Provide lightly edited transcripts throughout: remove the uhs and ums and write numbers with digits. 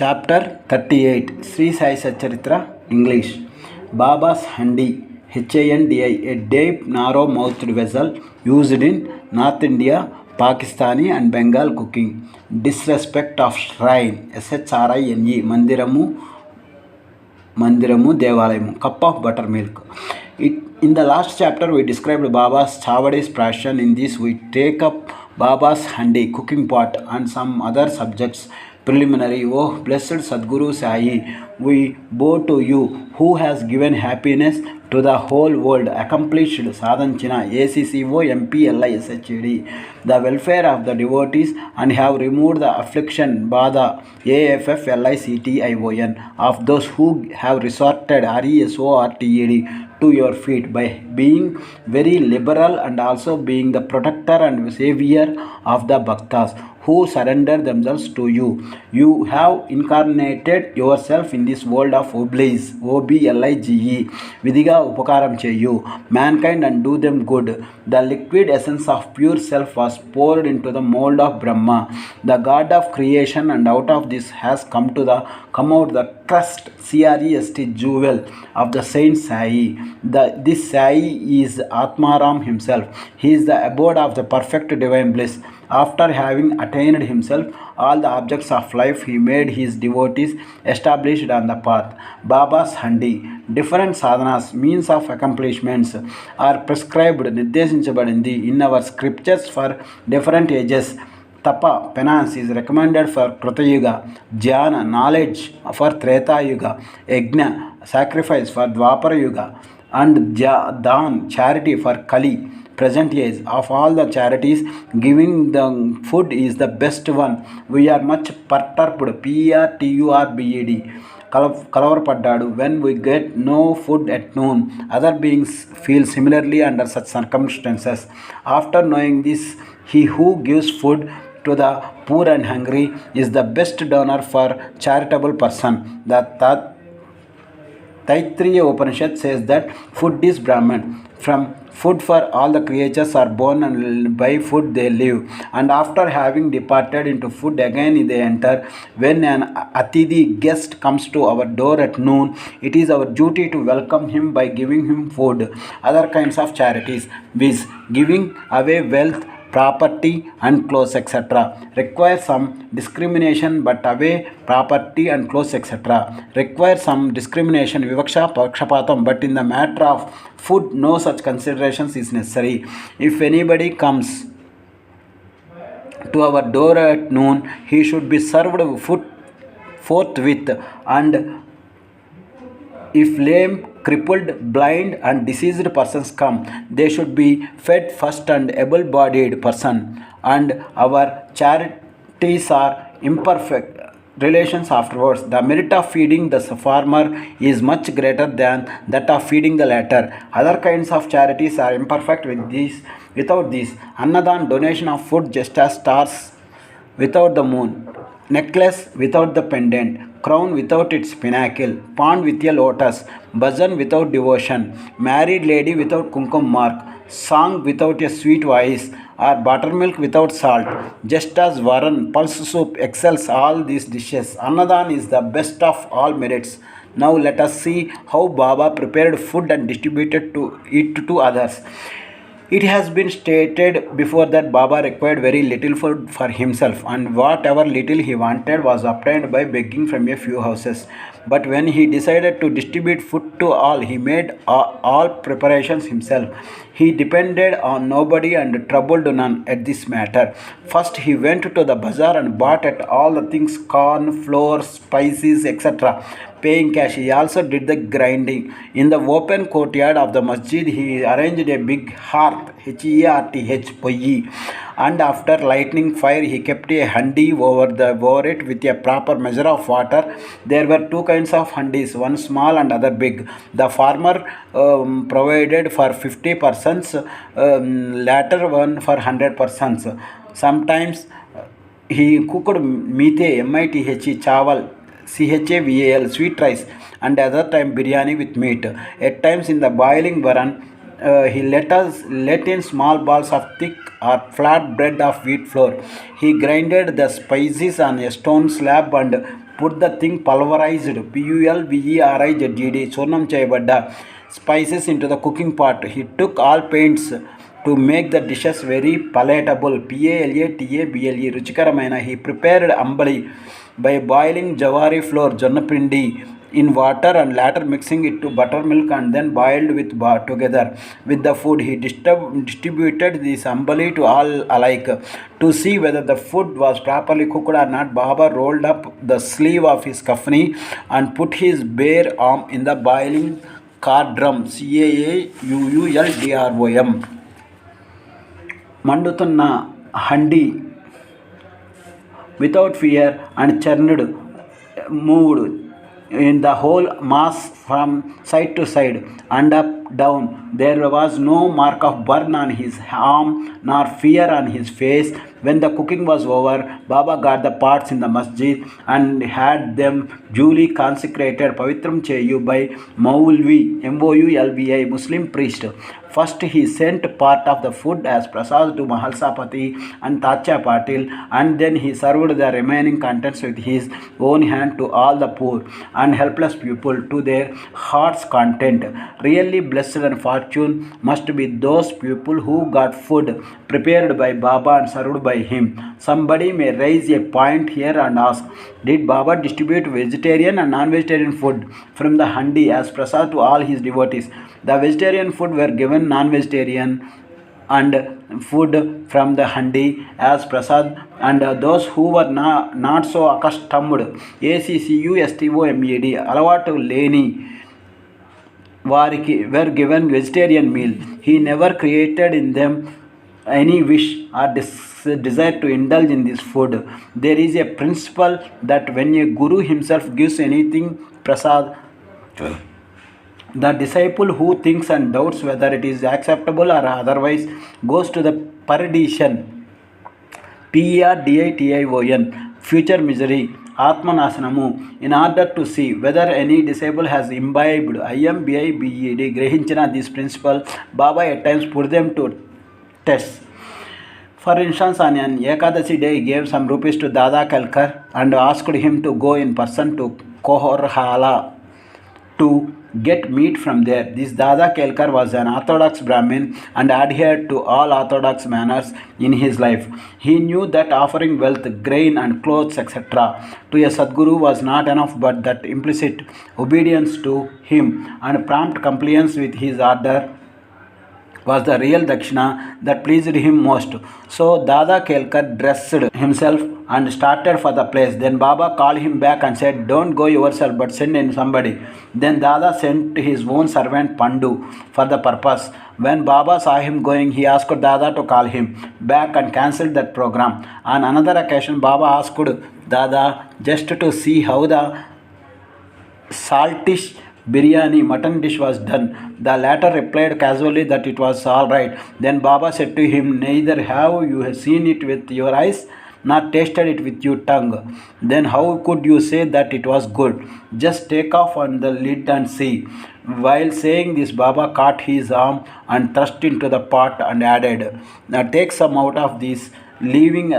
Chapter 38 Sri Sai Satcharitra English Baba's Handi HANDI a deep narrow mouthed vessel used in North India, Pakistani and Bengal cooking. Disrespect of shrine SHRINE Mandiramu Devalayamu. Cup of buttermilk. In the last chapter we described Baba's Chavadi's passion. In this we take up Baba's Handi cooking pot and some other subjects preliminary. Oh blessed Sadguru Sai, we bow to you who has given happiness to the whole world, accomplished Sadhanchina ACCO MPLISHD, the welfare of the devotees, and have removed the affliction Bada AFFLICTION of those who have resorted RESORTED to your feet by being very liberal and also being the protector and savior of the bhaktas who surrender themselves to you. You have incarnated yourself in this world of oblige, OBLIGE, Vidiga Upakaram Cheyu, mankind and do them good. The liquid essence of pure self was poured into the mold of Brahma, the god of creation, and out of this has come out the crest, CREST jewel of the Saint Sai. This Sai is Atmaram himself. He is the abode of the perfect divine bliss. After having attained himself all the objects of life, he made his devotees established on the path. Baba's Handi. Different sadhanas, means of accomplishments, are prescribed, nirdeshinchabadindi in our scriptures for different ages. Tapa, penance, is recommended for Krita Yuga, Jnana, knowledge, for Treta Yuga, Yajna, sacrifice, for Dwapara Yuga, and Dan, charity, for Kali, present age. Of all the charities, giving the food is the best one. We are much perturbed, PERTURBED, Kalavapadadu, when we get no food at noon. Other beings feel similarly under such circumstances. After knowing this, he who gives food to the poor and hungry is the best donor for charitable person. The Taittiriya Upanishad says that food is Brahman. From food for all the creatures are born, and by food they live. And after having departed into food again they enter. When an Atidi guest comes to our door at noon, it is our duty to welcome him by giving him food. Other kinds of charities, viz. Giving away wealth, property and clothes etc. require some discrimination, but away property and clothes etc. require some discrimination, vivaksha pakshapatam, but in the matter of food no such considerations is necessary. If anybody comes to our door at noon, he should be served food forthwith, and if lame, crippled, blind and diseased persons come, they should be fed first, and able-bodied person. And our charities are imperfect relations afterwards. The merit of feeding the farmer is much greater than that of feeding the latter. Other kinds of charities are imperfect without this. Annadan, donation of food just as stars without the moon, necklace without the pendant, crown without its pinnacle, pond with a lotus, bhajan without devotion, married lady without kumkum mark, song without a sweet voice, or buttermilk without salt. Just as Varan, pulse soup, excels all these dishes, Annadan is the best of all merits. Now let us see how Baba prepared food and distributed it to others. It has been stated before that Baba required very little food for himself, and whatever little he wanted was obtained by begging from a few houses. But when he decided to distribute food to all, he made all preparations himself. He depended on nobody and troubled none at this matter. First he went to the bazaar and bought at all the things, corn, flour, spices, etc., paying cash. He also did the grinding. In the open courtyard of the masjid, he arranged a big hearth, HEARTH, and after lighting fire, he kept a handi over it with a proper measure of water. There were two kinds of handis, one small and other big. The former provided for 50 persons, latter one for 100 persons. Sometimes he cooked mithe, MITHE, chawal, CHAVAL, sweet rice, and other time biryani with meat. At times in the boiling varan, he let in small balls of thick or flat bread of wheat flour. He grinded the spices on a stone slab and put the thing pulverized pulverized చూర్ణం చేయబడ్డ spices into the cooking pot. He took all pains to make the dishes very palatable palatable రుచికరమైన. He prepared ambali by boiling jawari flour jonnapindi in water and later mixing it to buttermilk and then boiled with together with the food. He distributed this ambali to all alike to see whether the food was properly cooked or not. Baba rolled up the sleeve of his kafni and put his bare arm in the boiling cardrum cauldron మండుతున్న handi without fear and churned moved in the whole mass from side to side and up down. There was no mark of burn on his arm nor fear on his face. When the cooking was over, Baba got the pots in the masjid and had them duly consecrated pavitram cheyu by Moulvi Moulvi Muslim priest. First he sent part of the food as prasad to Mahalsapati and Tacha Patil, and then he served the remaining contents with his own hand to all the poor and helpless people to their heart's content. Really blessed and fortune must be those people who got food prepared by Baba and served by him. Somebody may raise a point here and ask, did Baba distribute vegetarian and non-vegetarian food from the handi as prasad to all his devotees? The vegetarian food were given non-vegetarian and food from the handi as prasad, and those who were not so accustomed accustomed అలవాటు లేని వారికి were given vegetarian meal. He never created in them any wish or desire to indulge in this food. There is a principle that when a guru himself gives anything prasad, the disciple who thinks and doubts whether it is acceptable or otherwise goes to the perdition perdition future misery ఆత్మనాశనము. In order to see whether any disciple has imbibed imbibed గ్రహించిన this principle, Baba at times put them to test. For instance, on an Ekadashi day, he gave some rupees to Dada Kelkar and asked him to go in person to Kohorhala to get meat from there. This Dada Kelkar was an orthodox Brahmin and adhered to all orthodox manners in his life. He knew that offering wealth, grain and clothes etc. to a Sadguru was not enough, but that implicit obedience to him and prompt compliance with his order was the real dakshina that pleased him most. So Dada Kelkar dressed himself and started for the place. Then Baba called him back and said, don't go yourself but send in somebody. Then Dada sent his own servant Pandu for the purpose. When Baba saw him going, he asked Dada to call him back and cancelled that program. On another occasion, Baba asked Dada just to see how the saltish biryani mutton dish was done. The latter replied casually that it was all right. Then Baba said to him, neither have you seen it with your eyes nor tasted it with your tongue. Then how could you say that it was good? Just take off on the lid and see. While saying this, Baba caught his arm and thrust into the pot and added, now take some out of this, leaving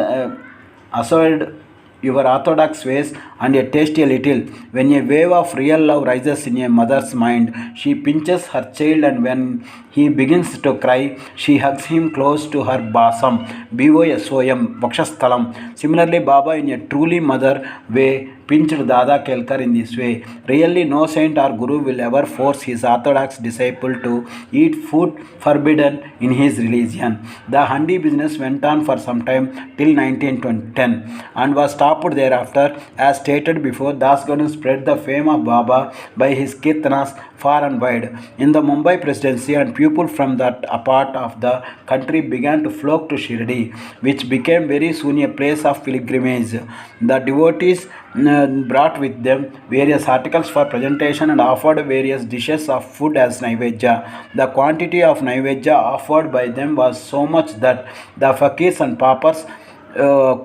aside your orthodox ways and taste a little. When a wave of real love rises in a mother's mind, she pinches her child, and when he begins to cry, she hugs him close to her bosom, bosom, vakshasthalam. Similarly, Baba in a truly mother way pinched Dada Kelkar in this way. Really, no saint or guru will ever force his orthodox disciple to eat food forbidden in his religion. The handi business went on for some time till 1910 and was stopped thereafter. As stated before, Das Ganu spread the fame of Baba by his kirtanas far and wide. In the Mumbai presidency, and people from that part of the country began to flock to Shirdi, which became very soon a place of pilgrimage. The devotees brought with them various articles for presentation and offered various dishes of food as naivedya. The quantity of naivedya offered by them was so much that the fakirs and paupers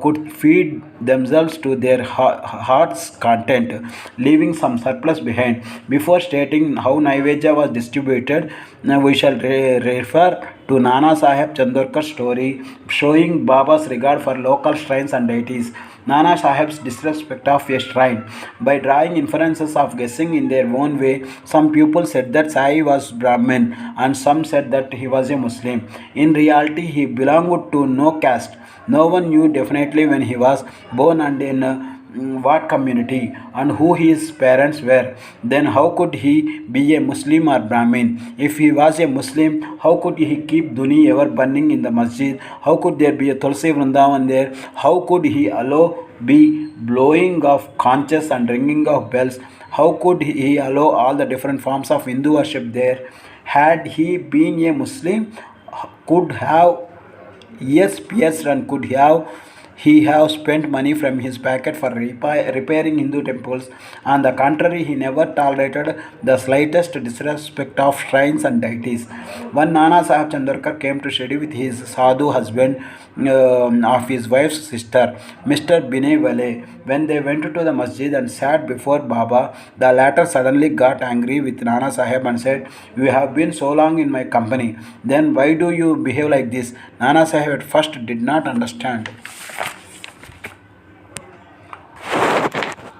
could feed themselves to their heart's content, leaving some surplus behind. Before stating how naivedya was distributed, we shall refer to Nana Saheb Chandorkar's story showing Baba's regard for local shrines and deities. Nana Sahib's disrespect of a shrine. By drawing inferences of guessing in their own way, some people said that Sai was Brahmin and some said that he was a Muslim. In reality, he belonged to no caste. No one knew definitely when he was born and in what community and who his parents were. Then how could he be a Muslim or Brahmin? If he was a Muslim, how could he keep Duni ever burning in the masjid? How could there be a Tulsi Vrindavan there? How could he allow be blowing of conches and ringing of bells? How could he allow all the different forms of Hindu worship there? Had he been a Muslim, could have yes, yes, and could have he have spent money from his pocket for repairing Hindu temples. On the contrary, he never tolerated the slightest disrespect of shrines and deities. One Nana Sahib Chandarkar came to study with his sadhu husband of his wife's sister, Mr. Binay Wale. When they went to the masjid and sat before Baba, the latter suddenly got angry with Nana Sahib and said, "You have been so long in my company, then why do you behave like this?" Nana Sahib at first did not understand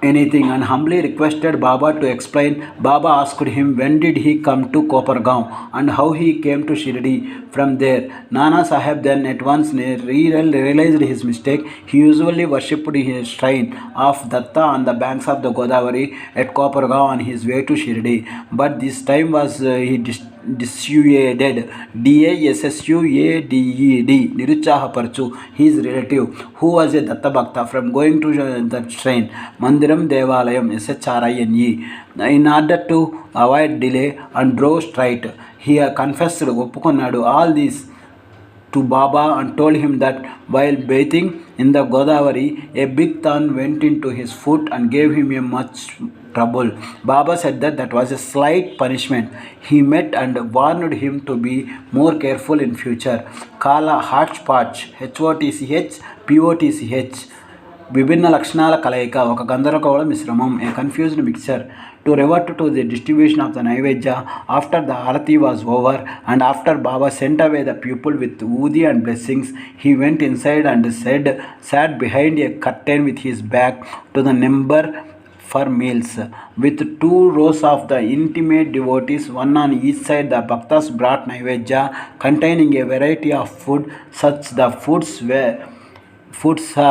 anything and humbly requested Baba to explain. Baba asked him when did he come to Kopargaon and how he came to Shirdi. From there, Nana Sahib then at once realized his mistake. He usually worshipped his shrine of Datta on the banks of the Godavari at Kopargaon on his way to Shirdi. But this time was he dissuaded DASSUADED Niruchahaparchu, his relative, who was a Datta Bhakta, from going to that shrine, Mandiram Devalayam SHRINE, in order to avoid delay and drove straight. He confessed, Oppukunnadu, all this to Baba and told him that while bathing in the Godavari, a big thorn went into his foot and gave him a much trouble. Baba said that that was a slight punishment he met and warned him to be more careful in future. Kala Hotchpotch, HOTCH, విభిన్న లక్షణాల కలయిక ఒక గందరగోళ మిశ్రమం, a confused mixture. To revert to the distribution of the Naivedya, after the Arati was over and after Baba sent away the people with Udi and blessings, he went inside and sat behind a curtain with his back to the number for meals. With two rows of the intimate devotees, one on each side, the Bhaktas brought Naivedya containing a variety of food, such the foods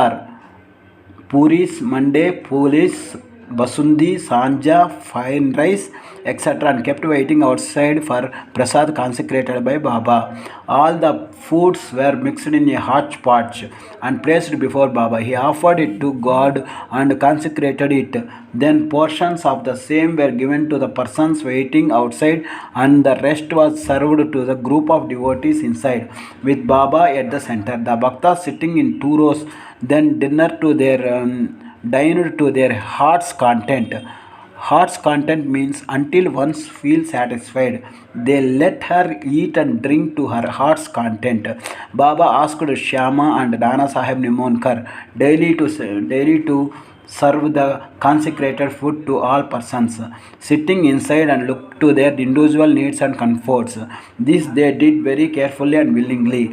are puris, mande, pulis, basundi, sanja, fine rice, etc., and kept waiting outside for prasad consecrated by Baba. All the foods were mixed in a hotchpotch and placed before Baba. He offered it to God and consecrated it. Then portions of the same were given to the persons waiting outside and the rest was served to the group of devotees inside, with Baba at the center. The Bhaktas sitting in two rows then dined to their heart's content. Heart's content means until once feel satisfied. They let her eat and drink to her heart's content. Baba asked Shyama and Nana Sahib Nimonkar daily to serve the consecrated food to all persons sitting inside and look to their individual needs and comforts. This they did very carefully and willingly.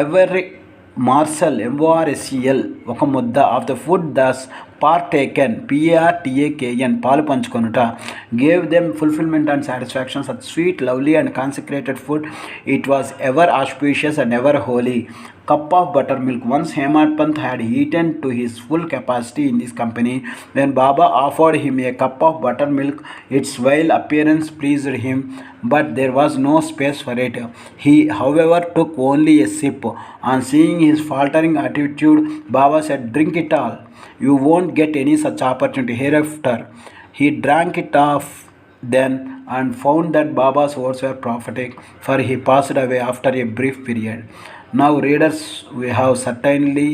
Every morsel, MORSEL, ఒక ముద్ద of the food thus partaken, PARTAKN, పాలు పంచుకొనుట, gave them fulfillment and satisfaction. Such sweet, lovely and consecrated food, it was ever auspicious and ever holy. Cup of buttermilk. Once Hemad Pant had eaten to his full capacity in this company. When Baba offered him a cup of buttermilk, its vile appearance pleased him, but there was no space for it. He, however, took only a sip. On seeing his faltering attitude, Baba said, "Drink it all. You won't get any such opportunity hereafter." He drank it off then and found that Baba's words were prophetic, for he passed away after a brief period. Now, readers, we have certainly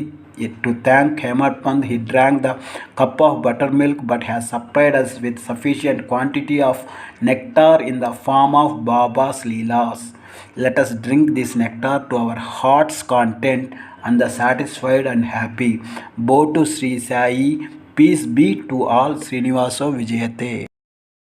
to thank Hemad Pant. He drank the cup of buttermilk but has supplied us with sufficient quantity of nectar in the form of Baba's Leelas. Let us drink this nectar to our heart's content and the satisfied and happy. Bow to Sri Sai. Peace be to all. Sreenivasa Vijayate.